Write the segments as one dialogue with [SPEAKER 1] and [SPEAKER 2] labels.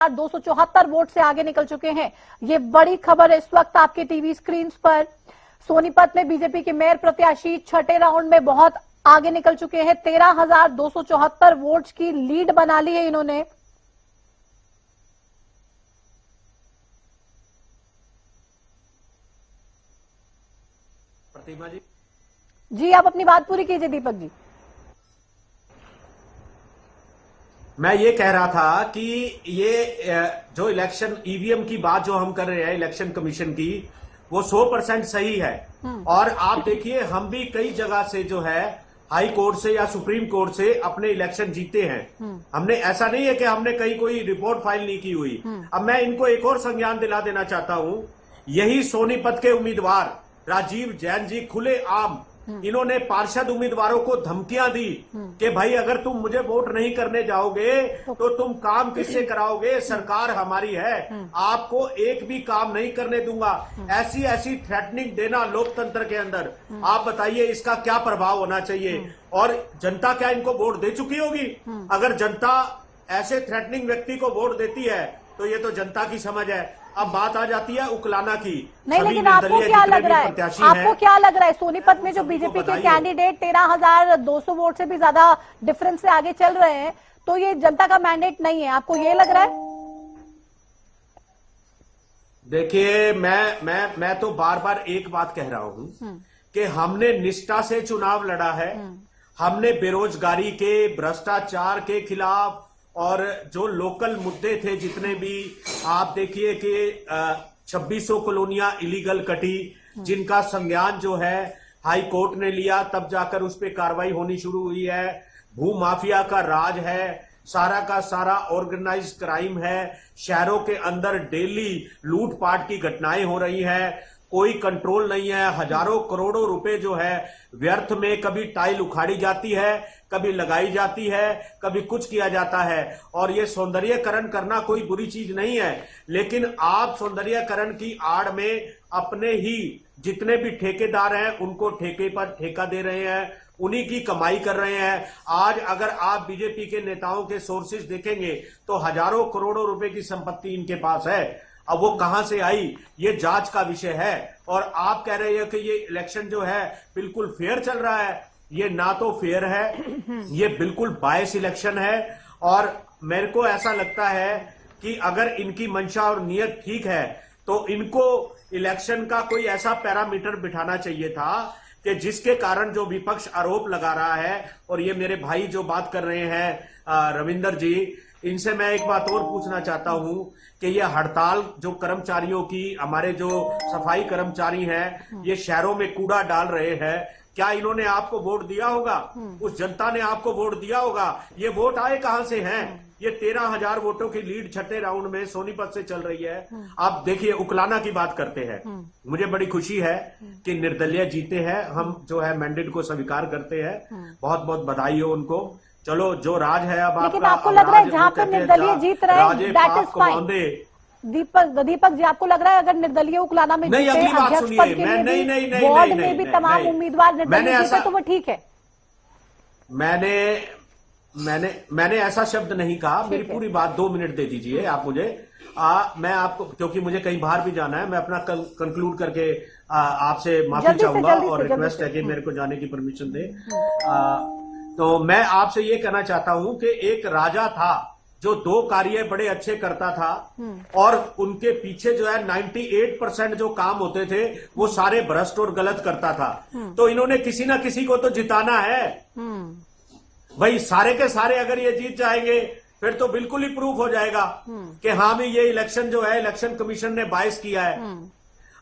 [SPEAKER 1] 274 vote से आगे निकल चुके हैं। ये बड़ी खबर इस वक्त आपके टीवी स्क्रीन पर। सोनीपत में बीजेपी के मेयर प्रत्याशी छठे राउंड में बहुत आगे निकल चुके हैं। 13,274 वोट्स की लीड बना ली है इन्होंने।
[SPEAKER 2] प्रतिमा
[SPEAKER 1] जी आप अपनी बात पूरी कीजिए दीपक जी।
[SPEAKER 2] मैं ये कह रहा था कि ये जो इलेक्शन ईवीएम की बात जो हम कर रहे हैं इलेक्शन कमीशन की, वो 100% सही है। और आप देखिए हम भी कई जगह से जो है हाई कोर्ट से या सुप्रीम कोर्ट से अपने इलेक्शन जीते हैं। हमने ऐसा नहीं है कि हमने कहीं कोई रिपोर्ट फाइल नहीं की हुई। अब मैं इनको एक और संज्ञान दिला देना चाहता हूं। यही सोनीपत के उम्मीदवार राजीव जैन जी खुले आम इन्होंने पार्षद उम्मीदवारों को धमकियां दी कि भाई अगर तुम मुझे वोट नहीं करने जाओगे तो तुम काम किससे कराओगे, सरकार हमारी है, आपको एक भी काम नहीं करने दूंगा। ऐसी ऐसी थ्रेटनिंग देना लोकतंत्र के अंदर, आप बताइए इसका क्या प्रभाव होना चाहिए। और जनता क्या इनको वोट दे चुकी होगी? अगर जनता ऐसे थ्रेटनिंग व्यक्ति को वोट देती है तो ये तो जनता की समझ है। अब बात आ जाती है उकलाना की।
[SPEAKER 1] नहीं, लेकिन आपको क्या लग रहा है, आपको क्या लग रहा है सोनीपत में जो बीजेपी के कैंडिडेट 13,200 वोट से भी ज्यादा डिफरेंस से आगे चल रहे हैं, तो ये जनता का मैंडेट नहीं है, आपको ये लग रहा है?
[SPEAKER 2] देखिए मैं तो बार बार एक बात कह रहा हूं कि हमने निष्ठा से चुनाव लड़ा है। हमने बेरोजगारी के, भ्रष्टाचार के खिलाफ और जो लोकल मुद्दे थे जितने भी, आप देखिए कि 2600 कॉलोनियां इलीगल कटी, जिनका संज्ञान जो है हाई कोर्ट ने लिया, तब जाकर उस पर कार्रवाई होनी शुरू हुई है। भू माफिया का राज है, सारा का सारा ऑर्गेनाइज्ड क्राइम है, शहरों के अंदर डेली लूटपाट की घटनाएं हो रही है, कोई कंट्रोल नहीं है। हजारों करोड़ों रुपए जो है व्यर्थ में, कभी टाइल उखाड़ी जाती है, कभी लगाई जाती है, कभी कुछ किया जाता है। और ये सौंदर्यकरण करना कोई बुरी चीज नहीं है, लेकिन आप सौंदर्यकरण की आड़ में अपने ही जितने भी ठेकेदार हैं उनको ठेके पर ठेका दे रहे हैं, उन्हीं की कमाई कर रहे हैं। आज अगर आप बीजेपी के नेताओं के सोर्सेज देखेंगे तो हजारों करोड़ों रुपए की संपत्ति इनके पास है। अब वो कहां से आई ये जांच का विषय है। और आप कह रहे हो कि ये इलेक्शन जो है बिल्कुल फेयर चल रहा है, ये ना तो फेयर है, ये बिल्कुल बायस इलेक्शन है। और मेरे को ऐसा लगता है कि अगर इनकी मंशा और नियत ठीक है तो इनको इलेक्शन का कोई ऐसा पैरामीटर बिठाना चाहिए था कि जिसके कारण जो विपक्ष आरोप लगा रहा है, और ये मेरे भाई जो बात कर रहे हैं रविंदर जी, इनसे मैं एक बात और पूछना चाहता हूं कि ये हड़ताल जो कर्मचारियों की, हमारे जो सफाई कर्मचारी हैं, ये शहरों में कूड़ा डाल रहे हैं, क्या इन्होंने आपको वोट दिया होगा? उस जनता ने आपको वोट दिया होगा? ये वोट आए कहां से हैं? ये 13,000 वोटों की लीड छठे राउंड में सोनीपत से चल रही है। आप देखिए उकलाना की बात करते हैं, मुझे बड़ी खुशी है कि निर्दलीय जीते हैं। हम जो है मैंडेट को स्वीकार करते हैं, बहुत बहुत बधाई हो उनको। चलो जो राज है अब
[SPEAKER 1] लेकिन आपको लग रहा है जहां पर निर्दलीय जीत रहे हैं that is fine. Deepak ji आपको लग रहा है अगर निर्दलीय उकलाना में जीते, अध्यक्ष पद के लिए भी, वार्ड में भी तमाम उम्मीदवार निर्दलीय जीते तो वो ठीक है?
[SPEAKER 2] मैंने ऐसा शब्द नहीं कहा। मेरी पूरी बात 2 मिनट दे दीजिए आप मुझे। मैं आपको, क्योंकि मुझे कहीं बाहर भी जाना है, मैं अपना कंक्लूड करके आपसे माफी चाहूंगा और रिक्वेस्ट है कि मेरे को जाने की परमिशन दे। तो मैं आपसे ये कहना चाहता हूं कि एक राजा था जो 2 कार्य बड़े अच्छे करता था और उनके पीछे जो है 98% जो काम होते थे वो सारे भ्रष्ट और गलत करता था। तो इन्होंने किसी ना किसी को तो जिताना है भाई। सारे के सारे अगर ये जीत जाएंगे फिर तो बिल्कुल ही प्रूफ हो जाएगा कि हाँ भी ये इलेक्शन जो है इलेक्शन कमीशन ने बायस किया है।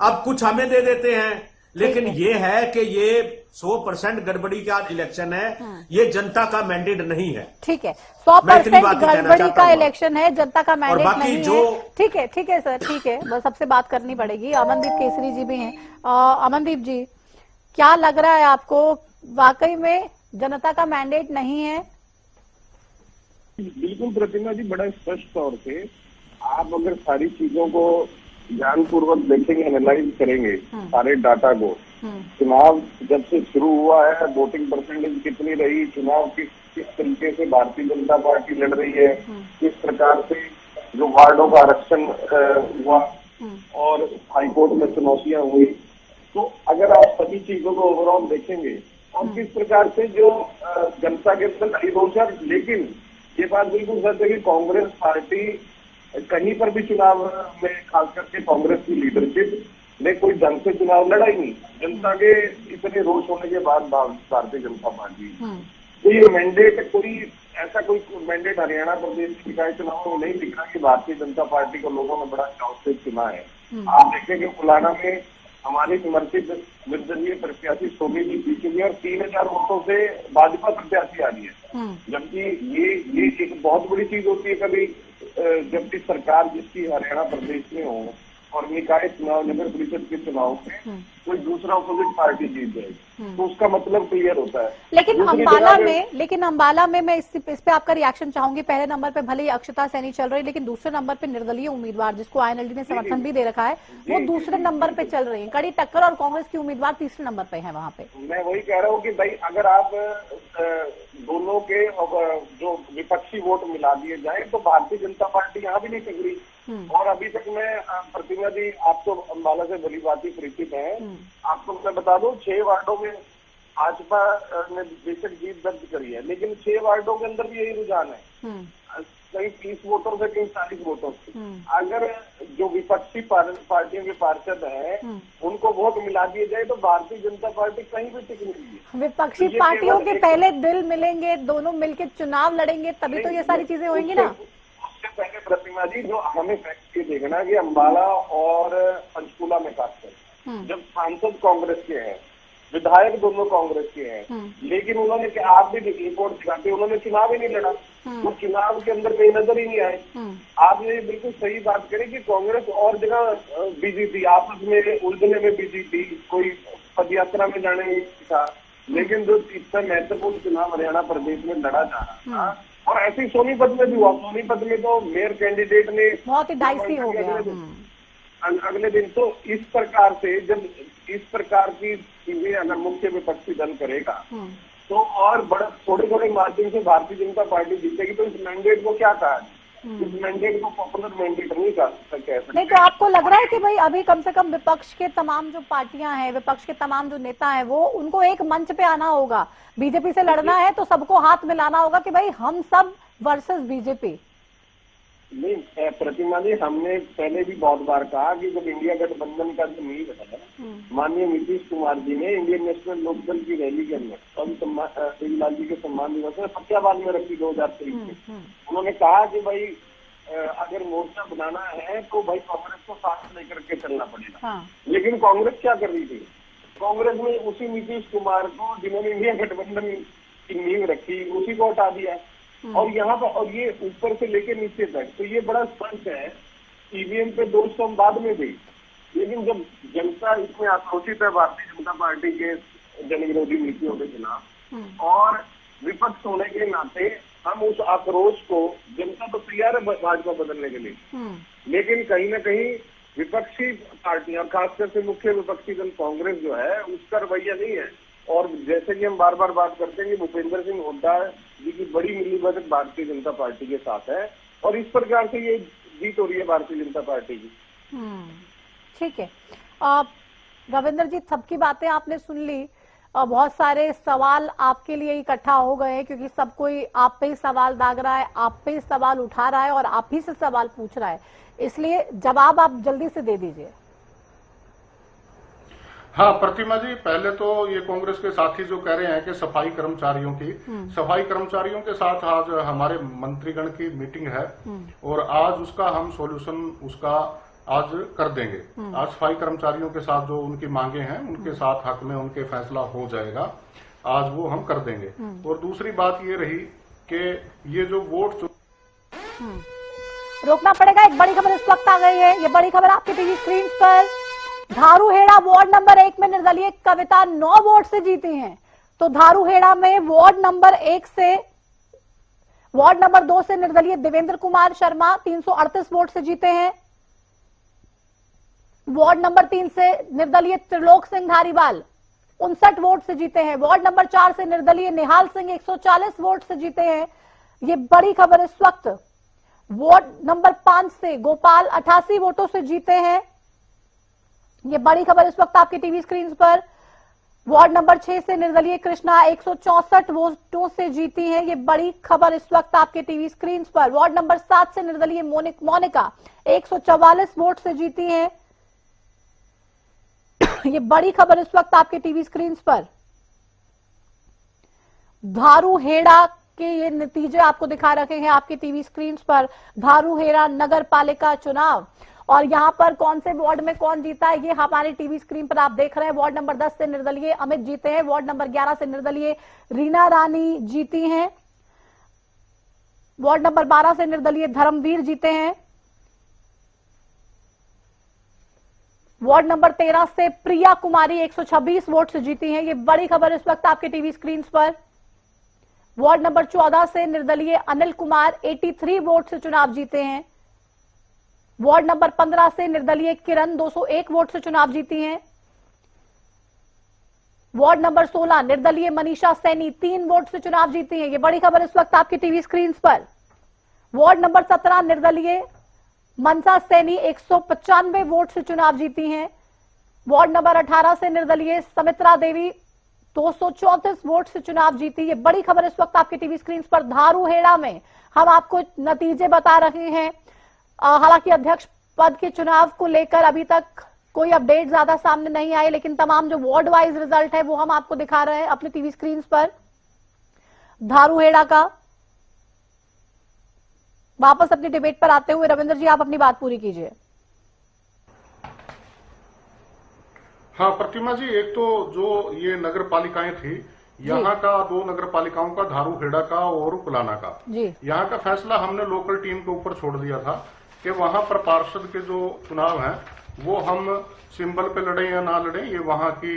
[SPEAKER 2] अब कुछ हमें दे देते हैं, लेकिन ये है कि ये 100% गड़बड़ी का इलेक्शन है, ये जनता का मैंडेट नहीं है।
[SPEAKER 1] ठीक है, 100% गड़बड़ी का इलेक्शन है, जनता का मैंडेट नहीं है। ठीक है सर, ठीक है, बस सबसे बात करनी पड़ेगी। अमनदीप केसरी जी भी हैं। अमनदीप जी, क्या लग रहा है आपको, वाकई में जनता का मैंडेट नहीं है?
[SPEAKER 3] बिल्कुल प्रतिमा जी, बड़ा स्पष्ट तौर से आप अगर सारी चीजों को ध्यानपूर्वक देखेंगे, एनालाइज करेंगे सारे डाटा को, चुनाव जब से शुरू हुआ है, वोटिंग परसेंटेज कितनी रही, चुनाव किस तरीके से भारतीय जनता पार्टी लड़ रही है, किस प्रकार से जो वार्डों का आरक्षण हुआ और हाईकोर्ट में चुनौतियां हुई, तो अगर आप सभी चीजों को ओवरऑल देखेंगे और किस प्रकार से जो जनता के अंदर रोष है, लेकिन ये बात बिल्कुल सच है कि कांग्रेस पार्टी कहीं पर भी चुनाव में, खास करके कांग्रेस की लीडरशिप ने कोई ढंग से चुनाव लड़ा ही नहीं। जनता के इतने रोष होने के बाद भारतीय जनता पार्टी तो ये मैंडेट, कोई ऐसा कोई मैंडेट हरियाणा प्रदेश निकाय चुनाव में नहीं दिख रहा कि भारतीय जनता पार्टी को लोगों ने बड़ा चाव से चुना है। आप देखेंगे मुलाना में हमारी समर्थित निर्दलीय प्रत्याशी सोनी जी जीती हुई और 3000 वोटों से भाजपा प्रत्याशी आ रही है। जबकि ये एक बहुत बड़ी चीज होती है कभी जबकि सरकार जिसकी हरियाणा प्रदेश में हो और निकाय चुनाव, नगर परिषद के चुनाव में कोई दूसरा अपोजिट पार्टी जीत जाएगी तो उसका मतलब क्लियर होता है।
[SPEAKER 1] लेकिन अंबाला में मैं इस पे आपका रिएक्शन चाहूंगी। पहले नंबर पे भले ही अक्षता सैनी चल रही, लेकिन दूसरे नंबर पे निर्दलीय उम्मीदवार जिसको आईएनएलडी ने समर्थन भी दे रखा है, वो दूसरे नंबर पे चल रही है। कड़ी टक्कर और कांग्रेस की उम्मीदवार तीसरे नंबर पे है वहाँ पे।
[SPEAKER 3] मैं वही कह रहा हूँ कि भाई अगर आप दोनों के जो विपक्षी वोट मिला दिए जाए तो भारतीय जनता पार्टी यहाँ भी नहीं टकरी। और अभी तक मैं, प्रतिमा जी आप तो अम्बाला से भली भांति परिचित है, आपको मैं बता दूं 6 वार्डों में भाजपा ने बेशक जीत दर्ज करी है, लेकिन 6 वार्डों के अंदर भी यही रुझान है, कहीं 30 वोटों से कहीं 40 वोटों से। अगर जो विपक्षी पार्टियों के पार्षद हैं उनको वोट मिला दिए जाए तो भारतीय जनता पार्टी कहीं भी टिक नहीं है।
[SPEAKER 1] विपक्षी पार्टियों के पहले दिल मिलेंगे, दोनों मिलकर चुनाव लड़ेंगे, तभी तो ये सारी चीजें होंगी ना।
[SPEAKER 3] उससे पहले प्रतिमा जी जो हमें फैक्ट ये देखना कि अम्बाला और पंचकूला में खासकर जब सांसद कांग्रेस के हैं, विधायक दोनों कांग्रेस के हैं, लेकिन उन्होंने क्या, आप भी रिपोर्ट दिखाते, उन्होंने चुनाव ही नहीं लड़ा, वो चुनाव के अंदर कहीं नजर ही नहीं आए। आप ये बिल्कुल सही बात करें कि कांग्रेस और जगह बिजी थी, आपस में उलझने में बिजी थी, कोई पदयात्रा में जाने में था, लेकिन जो इतना महत्वपूर्ण चुनाव हरियाणा प्रदेश में लड़ा जा रहा था, और ऐसे ही सोनीपत में भी हुआ। सोनीपत में तो मेयर कैंडिडेट ने
[SPEAKER 1] बहुत ही डाइसी हो गया
[SPEAKER 3] अगले दिन। तो इस प्रकार से जब इस प्रकार की चीजें अगर मुख्य विपक्षी दल करेगा तो और बड़ा थोड़े मार्जिन से भारतीय जनता पार्टी जीतेगी। तो इस मैंडेट को क्या कहा, इस मैंडेट को पॉपुलर मैंडेट नहीं कह सकते।
[SPEAKER 1] नहीं तो आपको लग रहा है कि भाई अभी कम से कम विपक्ष के तमाम जो पार्टियां हैं, विपक्ष के तमाम जो नेता हैं, वो उनको एक मंच पे आना होगा। बीजेपी से लड़ना है तो सबको हाथ मिलाना होगा कि भाई हम सब वर्सेस बीजेपी।
[SPEAKER 3] नहीं प्रतिमा जी, हमने पहले भी बहुत बार कहा कि जब इंडिया गठबंधन का जो नींव है, माननीय नीतीश कुमार जी ने इंडियन नेशनल लोकदल की रैली के अंदर देवीलाल जी के सम्मान दिवस में फतेहाबाद में रखी 2023 में, उन्होंने कहा कि भाई अगर मोर्चा बनाना है तो भाई कांग्रेस को साथ लेकर के चलना पड़ेगा। लेकिन कांग्रेस क्या कर रही थी, कांग्रेस ने उसी नीतीश कुमार को जिन्होंने इंडिया गठबंधन की नींव रखी उसी को हटा दिया। और यहाँ पर, और ये ऊपर से लेके नीचे तक, तो ये बड़ा स्पष्ट है। ईवीएम पे दोष तो हम बाद में भी, लेकिन जब जनता इसमें आक्रोशित है भारतीय जनता पार्टी के जनविरोधी नीतियों के खिलाफ और विपक्ष होने के नाते हम उस आक्रोश को, जनता तो तैयार है भाजपा बदलने के लिए, लेकिन कहीं ना कहीं विपक्षी पार्टियां, खासकर से मुख्य विपक्षी दल कांग्रेस जो है उसका रवैया नहीं है। और जैसे कि हम बार बार बात करते हैं कि भूपेंद्र सिंह हुड्डा जी की बड़ी मिलीभगत भारतीय जनता पार्टी के साथ है और इस प्रकार से ये जीत हो रही है भारतीय जनता पार्टी की।
[SPEAKER 1] ठीक है रविंद्र जी, सबकी बातें आपने सुन ली। बहुत सारे सवाल आपके लिए इकट्ठा हो गए क्योंकि सब कोई आप पे ही सवाल दाग रहा है, आप पे ही सवाल उठा रहा है और आप ही से सवाल पूछ रहा है, इसलिए जवाब आप जल्दी से दे दीजिए।
[SPEAKER 4] हाँ प्रतिमा जी, पहले तो ये कांग्रेस के साथी जो कह रहे हैं कि सफाई कर्मचारियों के साथ आज हमारे मंत्रीगण की मीटिंग है और आज उसका हम सॉल्यूशन उसका आज कर देंगे। आज सफाई कर्मचारियों के साथ जो उनकी मांगे हैं उनके साथ हक में उनके फैसला हो जाएगा, आज वो हम कर देंगे। और दूसरी बात ये रही कि ये जो वोट
[SPEAKER 1] रोकना पड़ेगा। एक बड़ी खबर इस वक्त आ गई है, ये बड़ी खबर आपके टीवी स्क्रीन पर। धारूहेड़ा वार्ड नंबर 1 में निर्दलीय कविता 9 वोट से जीती हैं। तो धारूहेड़ा में वार्ड नंबर 2 से निर्दलीय देवेंद्र कुमार शर्मा 338 वोट से जीते हैं। वार्ड नंबर 3 से निर्दलीय त्रिलोक सिंह धारीवाल 59 वोट से जीते हैं। वार्ड नंबर 4 से निर्दलीय निहाल सिंह 140 वोट से जीते हैं। ये बड़ी खबर इस वक्त वार्ड नंबर 5 से गोपाल 88 वोटों से जीते हैं। ये बड़ी खबर इस वक्त आपके टीवी स्क्रीन पर। वार्ड नंबर 6 से निर्दलीय कृष्णा 164 वोटों से जीती हैं। ये बड़ी खबर इस वक्त आपके टीवी स्क्रीन पर। वार्ड नंबर 7 से निर्दलीय मोनिका 144 वोट से जीती हैं। ये बड़ी खबर इस वक्त आपके टीवी स्क्रीन पर। धारूहेड़ा के ये नतीजे आपको दिखा रखे हैं आपके टीवी स्क्रीन पर। धारूहेड़ा नगर पालिका चुनाव, और यहां पर कौन से वार्ड में कौन जीता है ये हमारे टीवी स्क्रीन पर आप देख रहे हैं। वार्ड नंबर 10 से निर्दलीय अमित जीते हैं। वार्ड नंबर 11 से निर्दलीय रीना रानी जीती हैं। वार्ड नंबर 12 से निर्दलीय धर्मवीर जीते हैं। वार्ड नंबर 13 से प्रिया कुमारी 126 वोट से जीती हैं। ये बड़ी खबर इस वक्त आपके टीवी स्क्रीन पर। वार्ड नंबर 14 से निर्दलीय अनिल कुमार 83 वोट से चुनाव जीते हैं। वार्ड नंबर 15 से निर्दलीय किरण 201 वोट से चुनाव जीती हैं। वार्ड नंबर 16 निर्दलीय मनीषा सैनी 3 वोट से चुनाव जीती हैं। ये बड़ी खबर इस वक्त आपकी टीवी स्क्रीन पर। वार्ड नंबर 17 निर्दलीय मनसा सैनी 195 वोट से चुनाव जीती हैं। वार्ड नंबर 18 से निर्दलीय समित्रा देवी 234 वोट से चुनाव जीती। ये बड़ी खबर इस वक्त आपके टीवी स्क्रीन पर। धारूहेड़ा में हम आपको नतीजे बता रहे हैं। हालांकि अध्यक्ष पद के चुनाव को लेकर अभी तक कोई अपडेट ज्यादा सामने नहीं आए, लेकिन तमाम जो वार्ड वाइज रिजल्ट है वो हम आपको दिखा रहे हैं अपने टीवी स्क्रीन पर। धारूहेड़ा का वापस अपनी डिबेट पर आते हुए रविंद्र जी आप अपनी बात पूरी कीजिए।
[SPEAKER 4] हाँ प्रतिमा जी, एक तो जो ये नगर पालिकाएं थी, यहाँ का 2 नगर पालिकाओं का, धारूहेड़ा का और कुलाना का, यहाँ का फैसला हमने लोकल टीम के ऊपर छोड़ दिया था कि वहां पर पार्षद के जो चुनाव हैं वो हम सिंबल पे लड़े या ना लड़े, ये वहां की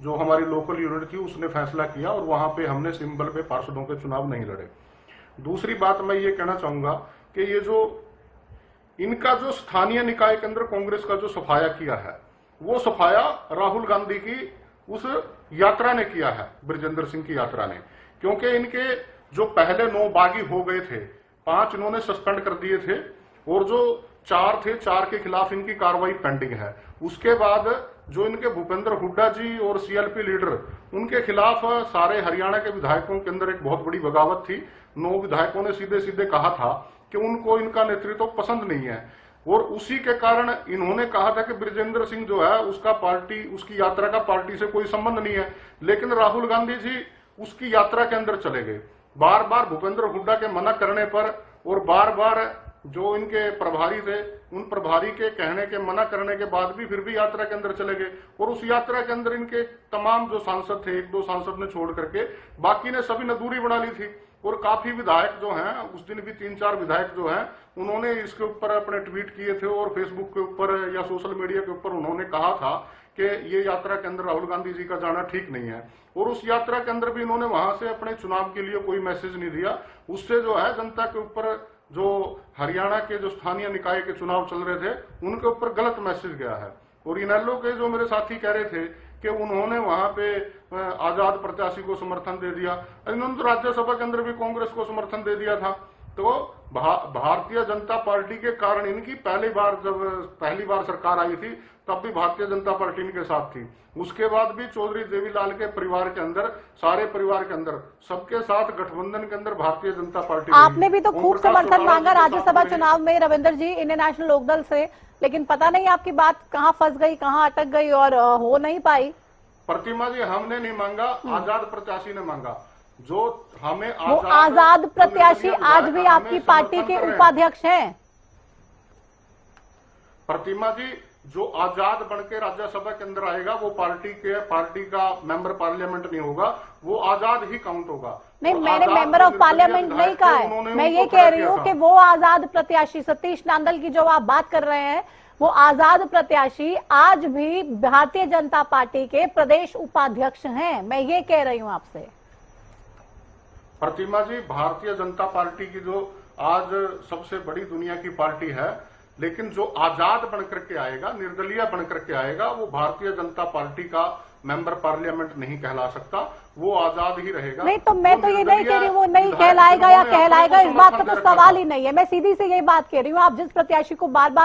[SPEAKER 4] जो हमारी लोकल यूनिट थी उसने फैसला किया और वहां पे हमने सिंबल पे पार्षदों के चुनाव नहीं लड़े। दूसरी बात मैं ये कहना चाहूंगा कि ये जो इनका जो स्थानीय निकाय के अंदर कांग्रेस का जो सफाया किया है, वो सफाया राहुल गांधी की उस यात्रा ने किया है, ब्रजेंद्र सिंह की यात्रा ने, क्योंकि इनके जो पहले 9 बागी हो गए थे, 5 इन्होंने सस्पेंड कर दिए थे और जो 4 थे, 4 के खिलाफ इनकी कार्रवाई पेंडिंग है। उसके बाद जो इनके भूपेंद्र हुड्डा जी और सीएलपी लीडर, उनके खिलाफ सारे हरियाणा के विधायकों के अंदर एक बहुत बड़ी बगावत थी। 9 विधायकों ने सीधे सीधे कहा था कि उनको इनका नेतृत्व पसंद नहीं है और उसी के कारण इन्होंने कहा था कि ब्रजेंद्र सिंह जो है उसका पार्टी, उसकी यात्रा का पार्टी से कोई संबंध नहीं है। लेकिन राहुल गांधी जी उसकी यात्रा के अंदर चले गए। बार बार भूपेंद्र हुड्डा के मना करने पर और बार बार जो इनके प्रभारी थे उन प्रभारी के कहने के मना करने के बाद भी फिर भी यात्रा के अंदर चले गए और उस यात्रा के अंदर इनके तमाम जो सांसद थे, 1-2 सांसद ने छोड़ करके बाकी ने सभी ने दूरी बना ली थी। और काफी विधायक जो हैं, उस दिन भी 3-4 विधायक जो हैं, उन्होंने इसके ऊपर अपने ट्वीट किए थे और फेसबुक के ऊपर या सोशल मीडिया के ऊपर उन्होंने कहा था कि ये यात्रा के अंदर राहुल गांधी जी का जाना ठीक नहीं है। और उस यात्रा के अंदर भी इन्होंने वहां से अपने चुनाव के लिए कोई मैसेज नहीं दिया। उससे जो है जनता के ऊपर, जो हरियाणा के जो स्थानीय निकाय के चुनाव चल रहे थे, उनके ऊपर गलत मैसेज गया है। और इनेलो के जो मेरे साथी कह रहे थे कि उन्होंने वहां पे आजाद प्रत्याशी को समर्थन दे दिया, इन्होंने तो राज्यसभा के अंदर भी कांग्रेस को समर्थन दे दिया था। तो भारतीय जनता पार्टी के कारण इनकी पहली बार सरकार आई थी तब भी भारतीय जनता पार्टी इनके साथ थी। उसके बाद भी चौधरी देवीलाल के परिवार के अंदर, सारे परिवार के अंदर, सबके साथ गठबंधन के अंदर भारतीय जनता पार्टी।
[SPEAKER 1] आपने भी तो खूब समर्थन मांगा राज्यसभा चुनाव में रविंद्र जी इंडियन नेशनल लोकदल से, लेकिन पता नहीं आपकी बात कहाँ फंस गई, कहाँ अटक गई और हो नहीं पाई।
[SPEAKER 4] प्रतिमा जी, हमने नहीं मांगा, आजाद प्रत्याशी ने मांगा। जो हमें
[SPEAKER 1] वो आजाद प्रत्याशी आज भी आपकी पार्टी के उपाध्यक्ष हैं।
[SPEAKER 4] प्रतिमा जी, जो आजाद बनके राज्यसभा के अंदर आएगा वो पार्टी का मेंबर पार्लियामेंट नहीं होगा, वो आजाद ही काउंट होगा।
[SPEAKER 1] नहीं, मैंने मेंबर ऑफ पार्लियामेंट नहीं कहा है, मैं ये कह रही हूँ कि वो आजाद प्रत्याशी सतीश नांदल की जो आप बात कर रहे हैं, वो आजाद प्रत्याशी आज भी भारतीय जनता पार्टी के प्रदेश उपाध्यक्ष हैं। मैं ये कह रही हूँ आपसे।
[SPEAKER 4] प्रतिमा जी, भारतीय जनता पार्टी की जो आज सबसे बड़ी दुनिया की पार्टी है, लेकिन जो आजाद बनकर के आएगा, निर्दलीय बनकर के आएगा, वो भारतीय जनता पार्टी का मेंबर पार्लियामेंट नहीं कहला सकता, वो आजाद ही रहेगा।
[SPEAKER 1] नहीं तो मैं तो ये नहीं कह रही वो नहीं कहलाएगा या कहलाएगा, इस बात का तो सवाल ही नहीं है। मैं सीधी से यही बात कह रही हूँ, आप जिस प्रत्याशी को बार बार